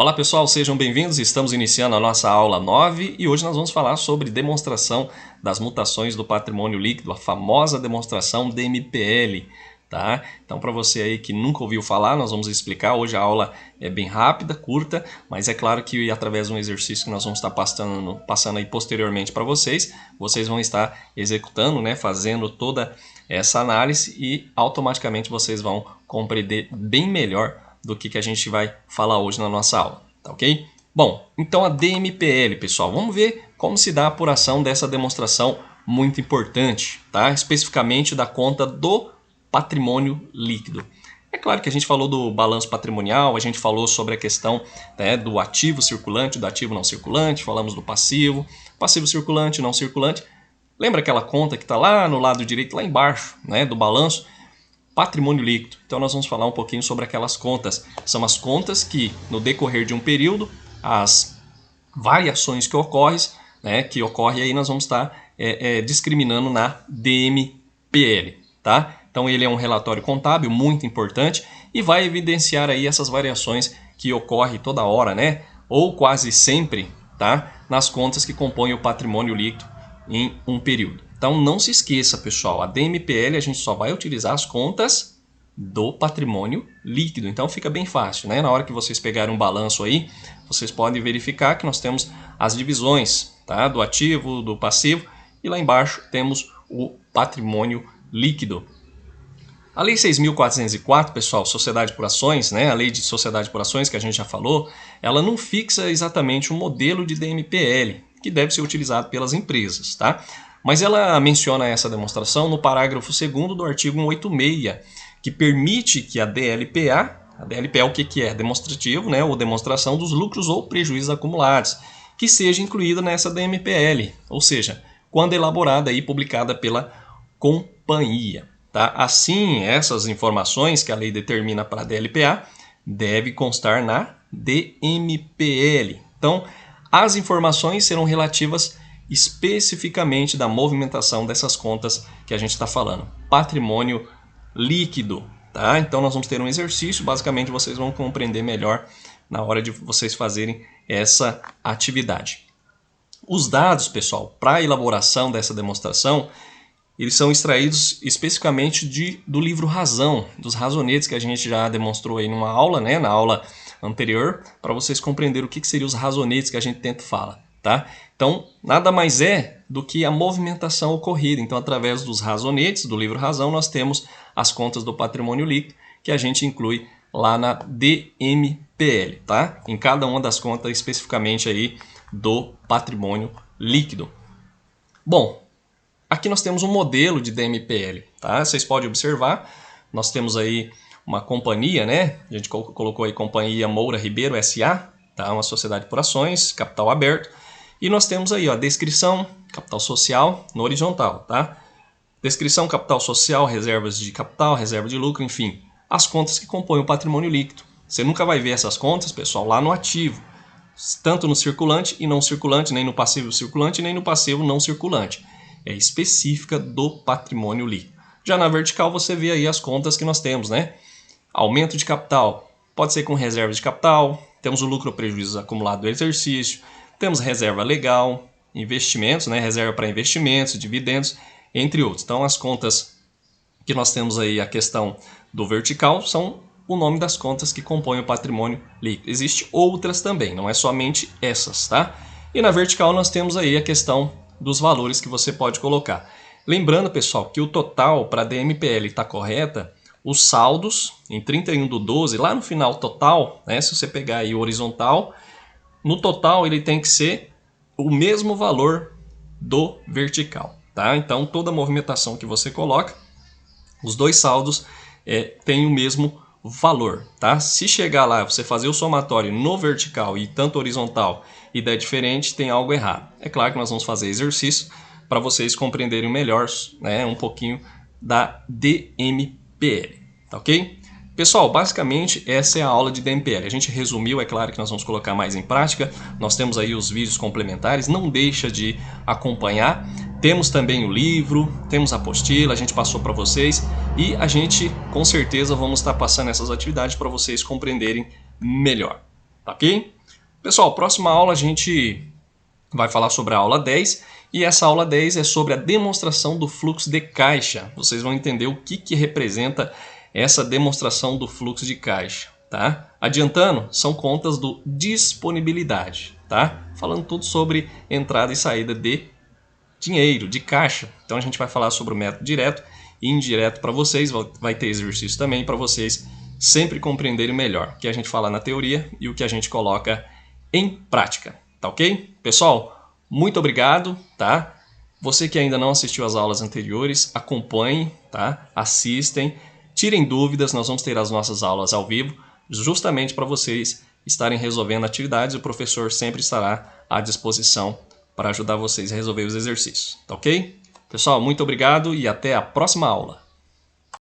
Olá pessoal, sejam bem-vindos. Estamos iniciando a nossa aula 9 e hoje nós vamos falar sobre demonstração das mutações do patrimônio líquido, a famosa demonstração DMPL. Tá? Então, para você aí que nunca ouviu falar, nós vamos explicar. Hoje a aula é bem rápida, curta, mas é claro que através de um exercício que nós vamos estar passando aí posteriormente para vocês vão estar executando, né, fazendo toda essa análise e automaticamente vocês vão compreender bem melhor do que a gente vai falar hoje na nossa aula, tá ok? Bom, então a DMPL, pessoal, vamos ver como se dá a apuração dessa demonstração muito importante, tá? Especificamente da conta do patrimônio líquido. É claro que a gente falou do balanço patrimonial, a gente falou sobre a questão, né, do ativo circulante, do ativo não circulante, falamos do passivo circulante, não circulante. Lembra aquela conta que está lá no lado direito, lá embaixo, né, do balanço? Patrimônio líquido. Então nós vamos falar um pouquinho sobre aquelas contas. São as contas que, no decorrer de um período, as variações que ocorrem, aí nós vamos estar discriminando na DMPL. Tá? Então ele é um relatório contábil muito importante e vai evidenciar aí essas variações que ocorrem toda hora, né? Ou quase sempre, tá? Nas contas que compõem o patrimônio líquido em um período. Então não se esqueça, pessoal, a DMPL a gente só vai utilizar as contas do patrimônio líquido. Então fica bem fácil, né? Na hora que vocês pegarem um balanço aí, vocês podem verificar que nós temos as divisões, tá? Do ativo, do passivo, e lá embaixo temos o patrimônio líquido. A Lei 6.404, pessoal, Sociedade por Ações, né? A Lei de Sociedade por Ações que a gente já falou, ela não fixa exatamente um modelo de DMPL que deve ser utilizado pelas empresas, tá? Mas ela menciona essa demonstração no parágrafo 2º do artigo 186, que permite que a DLPA é o que é? Demonstrativo, né? Ou demonstração dos lucros ou prejuízos acumulados, que seja incluída nessa DMPL, ou seja, quando elaborada e publicada pela companhia. Tá? Assim, essas informações que a lei determina para a DLPA devem constar na DMPL. Então, as informações serão relativas especificamente da movimentação dessas contas que a gente está falando. Patrimônio líquido. Tá? Então, nós vamos ter um exercício, basicamente vocês vão compreender melhor na hora de vocês fazerem essa atividade. Os dados, pessoal, para a elaboração dessa demonstração, eles são extraídos especificamente do livro Razão, dos razonetes que a gente já demonstrou aí numa aula, né, na aula anterior, para vocês compreenderem o que seriam os razonetes que a gente tenta falar. Tá? Então, nada mais é do que a movimentação ocorrida. Então, através dos razonetes do livro Razão, nós temos as contas do patrimônio líquido que a gente inclui lá na DMPL, tá? Em cada uma das contas especificamente aí do patrimônio líquido. Bom, aqui nós temos um modelo de DMPL, tá? Vocês podem observar, nós temos aí uma companhia, né? A gente colocou aí Companhia Moura Ribeiro S.A., tá? Uma sociedade por ações, capital aberto. E nós temos aí, ó, descrição, capital social no horizontal, tá? Descrição, capital social, reservas de capital, reserva de lucro, enfim, as contas que compõem o patrimônio líquido. Você nunca vai ver essas contas, pessoal, lá no ativo, tanto no circulante e não circulante, nem no passivo circulante, nem no passivo não circulante. É específica do patrimônio líquido. Já na vertical você vê aí as contas que nós temos, né? Aumento de capital, pode ser com reserva de capital, temos o lucro ou prejuízo acumulado do exercício, temos reserva legal, investimentos, né? Reserva para investimentos, dividendos, entre outros. Então as contas que nós temos aí, a questão do vertical, são o nome das contas que compõem o patrimônio líquido. Existem outras também, não é somente essas, tá? E na vertical nós temos aí a questão dos valores que você pode colocar. Lembrando, pessoal, que o total para a DMPL está correta, os saldos em 31/12, lá no final total, né, se você pegar aí o horizontal, no total ele tem que ser o mesmo valor do vertical. Tá? Então toda movimentação que você coloca, os dois saldos têm o mesmo valor. Tá? Se chegar lá, você fazer o somatório no vertical e tanto horizontal e der diferente, tem algo errado. É claro que nós vamos fazer exercício para vocês compreenderem melhor, né, um pouquinho da DMPL, tá ok? Pessoal, basicamente essa é a aula de DMPL. A gente resumiu, é claro que nós vamos colocar mais em prática. Nós temos aí os vídeos complementares, não deixa de acompanhar. Temos também o livro, temos a apostila, a gente passou para vocês e a gente com certeza vamos estar passando essas atividades para vocês compreenderem melhor. tá ok? Pessoal, próxima aula a gente vai falar sobre a aula 10 e essa aula 10 é sobre a demonstração do fluxo de caixa. Vocês vão entender o que representa essa demonstração do fluxo de caixa, tá? Adiantando, são contas do disponibilidade, tá? Falando tudo sobre entrada e saída de dinheiro, de caixa. Então a gente vai falar sobre o método direto e indireto para vocês, vai ter exercício também para vocês sempre compreenderem melhor o que a gente fala na teoria e o que a gente coloca em prática, tá ok? Pessoal, muito obrigado, tá? Você que ainda não assistiu às aulas anteriores, acompanhe, tá? Assistem, tirem dúvidas, nós vamos ter as nossas aulas ao vivo, justamente para vocês estarem resolvendo atividades, o professor sempre estará à disposição para ajudar vocês a resolver os exercícios, tá ok? Pessoal, muito obrigado e até a próxima aula.